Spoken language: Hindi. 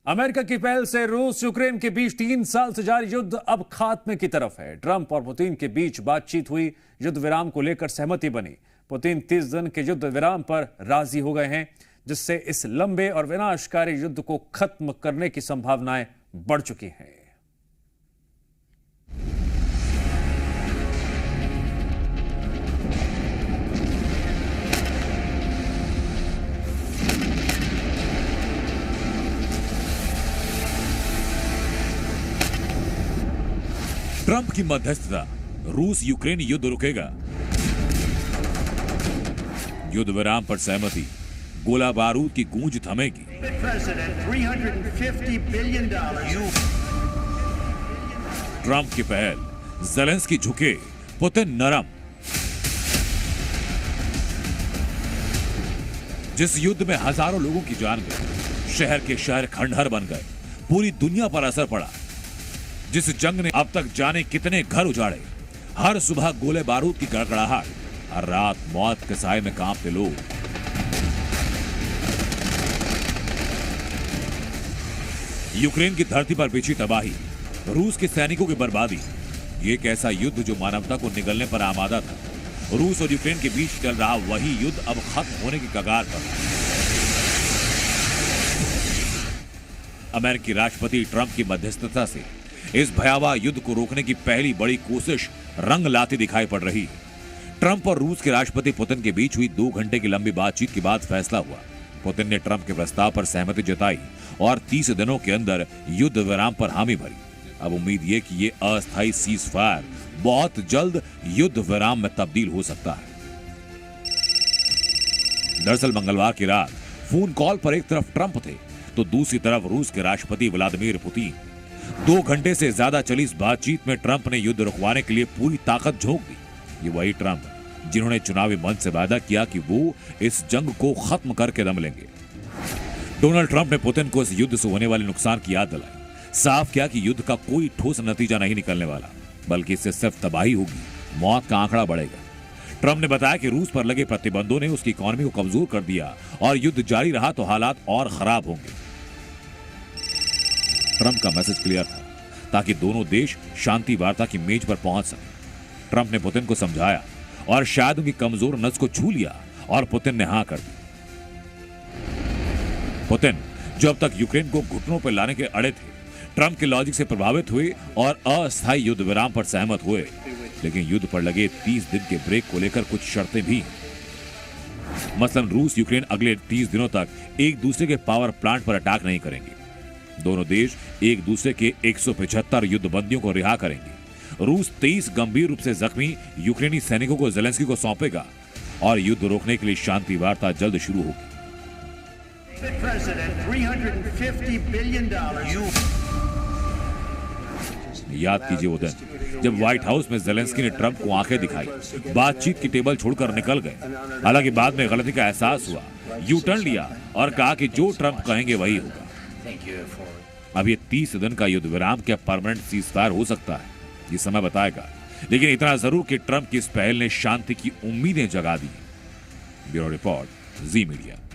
अमेरिका की पहल से रूस यूक्रेन के बीच 3 साल से जारी युद्ध अब खात्मे की तरफ है। ट्रंप और पुतिन के बीच बातचीत हुई, युद्ध विराम को लेकर सहमति बनी। पुतिन 30 दिन के युद्ध विराम पर राजी हो गए हैं, जिससे इस लंबे और विनाशकारी युद्ध को खत्म करने की संभावनाएं बढ़ चुकी हैं। ट्रंप की मध्यस्थता, रूस यूक्रेन युद्ध रुकेगा। युद्ध विराम पर सहमति, गोला बारूद की गूंज थमेगी। ट्रंप की पहल, ज़ेलेंस्की झुके, पुतिन नरम। जिस युद्ध में हजारों लोगों की जान गई, शहर के शहर खंडहर बन गए, पूरी दुनिया पर असर पड़ा। जिस जंग ने अब तक जाने कितने घर उजाड़े, हर सुबह गोले बारूद की गड़गड़ाहट, हर रात मौत के साए में कांपते लोग। यूक्रेन की धरती पर बिछी तबाही, रूस के सैनिकों की बर्बादी, ये एक ऐसा युद्ध जो मानवता को निगलने पर आमादा था। रूस और यूक्रेन के बीच चल रहा वही युद्ध अब खत्म होने की कगार पर। अमेरिकी राष्ट्रपति ट्रंप की मध्यस्थता से इस भयावह युद्ध को रोकने की पहली बड़ी कोशिश रंग लाती दिखाई पड़ रही है। ट्रंप और रूस के राष्ट्रपति पुतिन के बीच हुई 2 घंटे की लंबी बातचीत के बाद फैसला हुआ। पुतिन ने ट्रंप के प्रस्ताव पर सहमति जताई और 30 दिनों के अंदर युद्ध विराम पर हामी भरी। अब उम्मीद ये कि ये अस्थायी सीज फायर बहुत जल्द युद्ध विराम में तब्दील हो सकता है। दरअसल मंगलवार की रात फोन कॉल पर एक तरफ ट्रंप थे तो दूसरी तरफ रूस के राष्ट्रपति व्लादिमीर पुतिन। 2 घंटे से ज्यादा चली इस बातचीत में ट्रंप ने युद्ध रुकवाने के लिए पूरी ताकत झोंक दी। ये वही ट्रंप जिन्होंने चुनावी मंच से वादा किया कि वो इस जंग को खत्म करके दम लेंगे। डोनाल्ड ट्रंप ने पुतिन को इस युद्ध से होने वाले नुकसान की याद दिलाई। साफ किया कि युद्ध का कोई ठोस नतीजा नहीं निकलने वाला, बल्कि इससे सिर्फ तबाही होगी, मौत का आंकड़ा बढ़ेगा। ट्रंप ने बताया कि रूस पर लगे प्रतिबंधों ने उसकी इकोनॉमी को कमजोर कर दिया और युद्ध जारी रहा तो हालात और खराब होंगे। ट्रंप का मैसेज क्लियर था, ताकि दोनों देश शांति वार्ता की मेज पर पहुंच सके। ट्रंप ने पुतिन को समझाया और शायद उनकी कमजोर नस को छू लिया और पुतिन ने हां कर दी। पुतिन, जो अब तक यूक्रेन को घुटनों पर लाने के अड़े थे, ट्रंप के लॉजिक से प्रभावित हुए और अस्थायी युद्ध विराम पर सहमत हुए। लेकिन युद्ध पर लगे 30 दिन के ब्रेक को लेकर कुछ शर्तें भी हैं। मसलन रूस यूक्रेन अगले 30 दिनों तक एक दूसरे के पावर प्लांट पर अटैक नहीं करेंगे। दोनों देश एक दूसरे के 175 युद्धबंदियों को रिहा करेंगे। रूस 23 गंभीर रूप से जख्मी यूक्रेनी सैनिकों को ज़ेलेंस्की को सौंपेगा और युद्ध रोकने के लिए शांति वार्ता जल्द शुरू होगी। याद कीजिए वो दिन जब व्हाइट हाउस में ज़ेलेंस्की ने ट्रंप को आंखें दिखाई, बातचीत की टेबल छोड़कर निकल गए। हालांकि बाद में गलती का एहसास हुआ, यू टर्न लिया और कहा कि जो ट्रंप कहेंगे वही होगा। अब ये 30 दिन का युद्ध विराम क्या परमानेंट सीज़फायर हो सकता है, ये समय बताएगा। लेकिन इतना जरूर कि ट्रंप की इस पहल ने शांति की उम्मीदें जगा दी। ब्यूरो रिपोर्ट, जी मीडिया।